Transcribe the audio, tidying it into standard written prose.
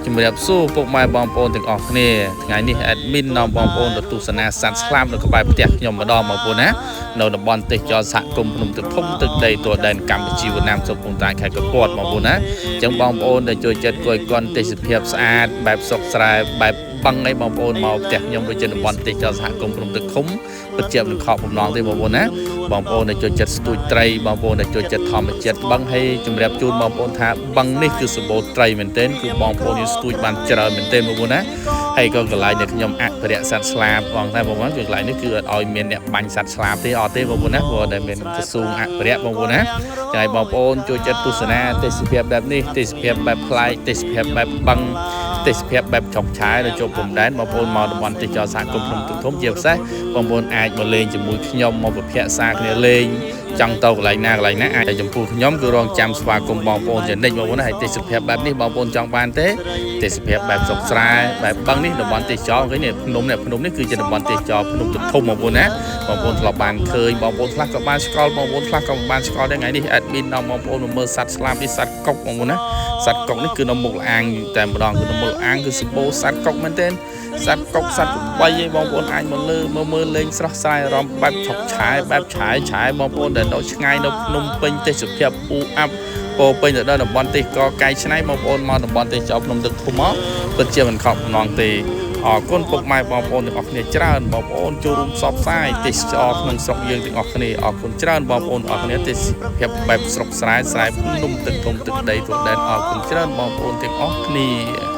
ជំរាបសួរពុកម៉ែបងប្អូនទាំងអស់គ្នាថ្ងៃនេះ admin នាំបងប្អូនទៅទស្សនាសត្វស្លាបនៅក្បែរផ្ទះខ្ញុំម្ដងបងប្អូនណានៅតំបន់ទេសចរសហគមន៍ភ្នំទឹកធំទឹកដីទោះដែនកម្ពុជាវៀតណាមស្រុកកំពង់តាខេត្តកំពតបងប្អូនណាអញ្ចឹងបងប្អូនដែលចូលចិត្តគយគន់ទេសភាពស្អាតបែបសុខស្រែបែបបឹងឯងបងប្អូនមកផ្ទះខ្ញុំដូចជាតំបន់ទេសចរសហគមន៍ភ្នំទឹកធំពិតជាមិនខកបំណងទេបងប្អូនណាបងប្អូនដែលចូលចិត្តស្ទូចត្រីបងប្អូនដែលចូលចិត្តធម្មជាតិបឹងហើយជំរាបជូនបងប្អូនថាបឹងនេះគឺសម្បូរត្រីមែនទែនគឺបងប្អូនយើងស្ទូចបានច្រើនមែនទែនបងប្អូនណាហើយក៏កន្លែងដែលខ្ញុំអភិរក្សសត្វស្លាបបងតែបងប្អូនគឺកន្លែងនេះគឺអត់ឲ្យមានអ្នកបាញ់សត្វស្លាបទេអត់ទេបងប្អូនណាព្រោះតែមានក្រសួងអភិរក្សបងប្អូនណាចឹងហើយបងប្អូនចូលចិត្តទស្សនាទេសភាពបែបនេះទេសភាពបែបប្លែកទេសភាពបែបបឹងទេសភាពបែបចុកឆាយនៅជុំព្រំដែនបងប្អូនមកតំបន់ទេសចរសហគមន៍ភ្នំទឹកធំជាពិសេសបងប្អូនអាចមកលេងជាមួយខ្ញុំមកពិភាក្សាគ្នាលេងចង់ទៅកន្លែងណាអាចតែចំពោះខ្ញុំគឺរងចាំស្វាគមន៍បងប្អូនជានិច្ចបងប្អូនហើយទេសភាពបែបនេះបងប្អូនចង់បានទេទេសភាពបែបសុខស្រែបែបបឹងនេះតំបន់ទេសចរឃើញនេះភ្នំនេះគឺជាតំបន់ទេសចរភ្នំទឹកធំបងប្អូនណាបងប្អូនធ្លាប់បានឃើញបងប្អូនខ្លះក៏បានស្គាល់បងប្អូនខ្លះក៏បានស្គាល់ដែរថ្ងៃនេះ admin នាំបងប្អូនមកមើលសត្វស្លាបនេះសត្វកុកបងប្អូនណាសត្វកុកនេះគឺនៅមុខលាងតែម្ដងគឺនៅមុខលាងគឺសម្បូរសត្វកុកមែនទែនសត្វកុកសត្វក្របីឯងបងប្អូនអាចមកមើលលេងស្រស់ស្រាយអារម្មណ៍បែបឆុកឆាយបែបឆាយបងប្អូនដែលនៅឆ្ងាយនៅភ្នំពេញទេសភាពពូអាប់ពោពេញទៅដល់តំបន់ទេសកកាយឆ្នៃបងប្អូនមកតំបន់ទេសចរភ្នំទឹកធំមកពិតជាមិនខកបំណងទេអរគុណពុកម៉ែបងប្អូនទាំងអស់គ្នាច្រើនបងប្អូនចូលរួមផ្សព្វផ្សាយទេសចរក្នុងស្រុកយើងទាំងអស់គ្នាអរគុណច្រើនបងប្អូនទាំងអស់គ្នាទេសភាពបែបស្រុកស្រែភ្នំទឹកធំទឹកដីទោះដែនអរគុណច្រើនបងប្អូនទាំងអស់គ្នា